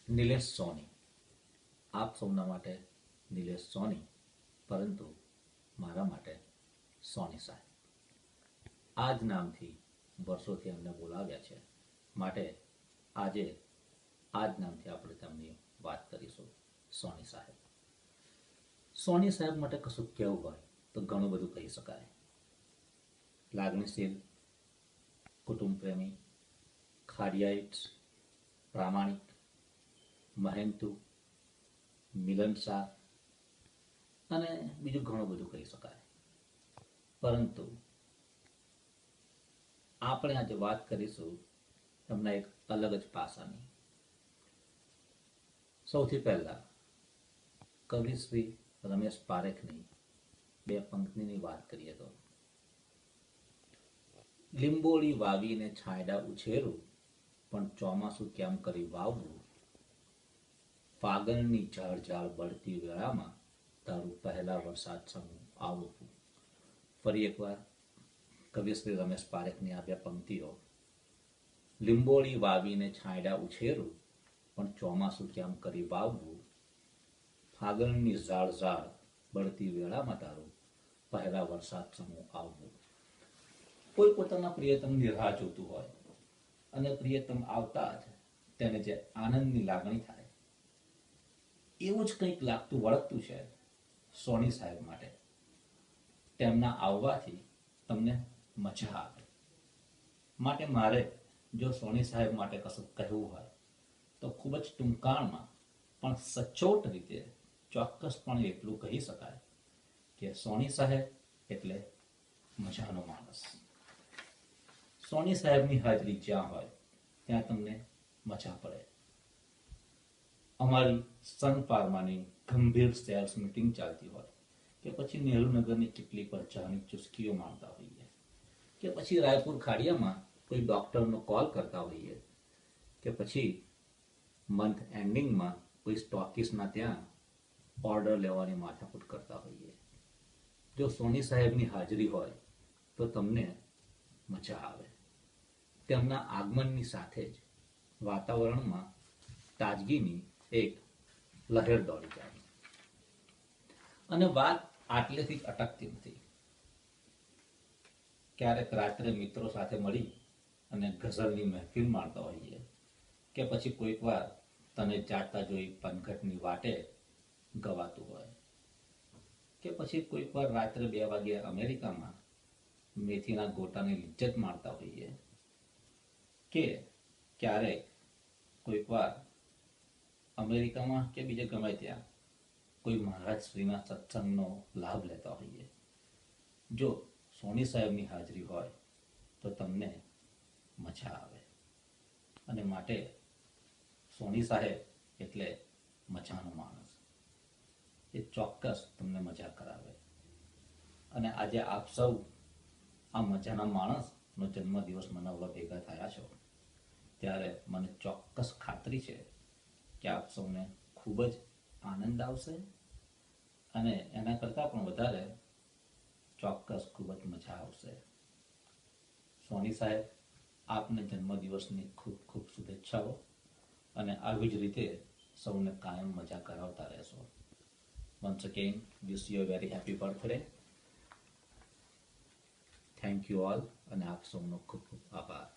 નિલેશ સોની. આપ સૌના માટે નિલેશ સોની, પરંતુ મારા માટે સોની સાહેબ. આ જ નામથી વર્ષોથી એમને બોલાવ્યા છે, માટે આજે આ જ નામથી આપણે તેમની વાત કરીશું. સોની સાહેબ. સોની સાહેબ માટે કશું કહેવું હોય તો ઘણું બધું કહી શકાય. લાગણીશીલ, કુટુંબ પ્રેમી, ખાડિયાઈટ, પ્રામાણિક, મહેનતુ, મિલનસાર અને બીજું ઘણું બધું કહી શકાય. પરંતુ આપણે આજે વાત કરીશું એમના એક અલગ જ પાસાની. સૌથી પહેલા કવિ શ્રી રમેશ પારેખની બે પંક્તિની વાત કરીએ તો, લીંબોળી વાવીને છાંયડા ઉછેરું, પણ ચોમાસું કેમ કરી વાવવું, ફાગણની ઝાડ ઝાડ બળતી વેળામાં તારું પહેલા વરસાદ સમૂહ આવવું. ફરી એકવાર કવિ શ્રી રમેશ પારેખની આ બે પંક્તિઓ. લીંબોળી વાવીને છાંયડા ઉછેરું, પણ ચોમાસું કેમ કરી વાવવું, ફાગણની ઝાડ ઝાડ બળતી વેળામાં તારું પહેલા વરસાદ સમૂહ આવવું. કોઈ પોતાના પ્રિયતમની રાહ જોતું હોય અને પ્રિયતમ આવતા જ તેને જે આનંદની લાગણી થાય, એવું જ કંઈક લાગતું વળગતું છે સોની સાહેબ માટે. તેમના આવવાથી તમને મજા આવે. માટે મારે જો સોની સાહેબ માટે કશું કહેવું હોય તો ખૂબ જ ટૂંકાણમાં પણ સચોટ રીતે ચોક્કસપણે એટલું કહી શકાય કે સોની સાહેબ એટલે મજાનો માણસ. સોની સાહેબની હાજરી જ્યાં હોય ત્યાં તમને મજા પડે. અમારી સન ફાર્માની ગંભીર સેલ્સ મીટિંગ ચાલતી હોય, કે પછી નહેરુનગરની કેટલી પર ચાની ચુસ્કીઓ માણતા હોઈએ, કે પછી રાયપુર ખાડિયામાં કોઈ ડૉક્ટરનો કોલ કરતા હોઈએ, કે પછી મંથ એન્ડિંગમાં કોઈ સ્ટોકિસ્ટના ત્યાં ઓર્ડર લેવાની માથાકૂટ કરતા હોઈએ, જો સોની સાહેબની હાજરી હોય તો તમને મજા આવે. તેમના આગમનની સાથે જ વાતાવરણમાં તાજગીની એક લહેર દોડી જાય. અને વાત આટલેથી જ અટકતી નથી. ક્યારેક રાત્રે મિત્રો સાથે મળી અને ગઝલની મહેફિલ માણતા હોઈએ, કે પછી કોઈક વાર તને જાગતા જોઈ પનઘટની વાટે ગવાતું હોય, કે પછી કોઈક વાર રાત્રે 2 વાગે અમેરિકામાં મેથીના ગોટાની લિજ્જત માણતા હોઈએ, કે ક્યારેક કોઈક વાર અમેરિકામાં કે બીજે ગમે ત્યાં કોઈ મહારાજ શ્રીના સત્સંગનો લાભ લેતા હોઈએ, જો સોની સાહેબની હાજરી હોય તો તમને મજા આવે. અને માટે સોની સાહેબ એટલે મજાનો માણસ. એ ચોક્કસ તમને મજા કરાવે. અને આજે આપ સૌ આ મજાના માણસનો જન્મદિવસ મનાવવા ભેગા થયા છો, ત્યારે મને ચોક્કસ ખાતરી છે કે આપ સૌને ખૂબ જ આનંદ આવશે. અને એના કરતાં પણ વધારે ચોક્કસ ખૂબ જ મજા આવશે. સોની સાહેબ, આપને જન્મદિવસની ખૂબ ખૂબ શુભેચ્છાઓ. અને આવી જ રીતે સૌને કાયમ મજા કરાવતા રહેશો. once again wish you a very happy birthday. Thank you all. અને આપ સૌનો ખૂબ ખૂબ આભાર.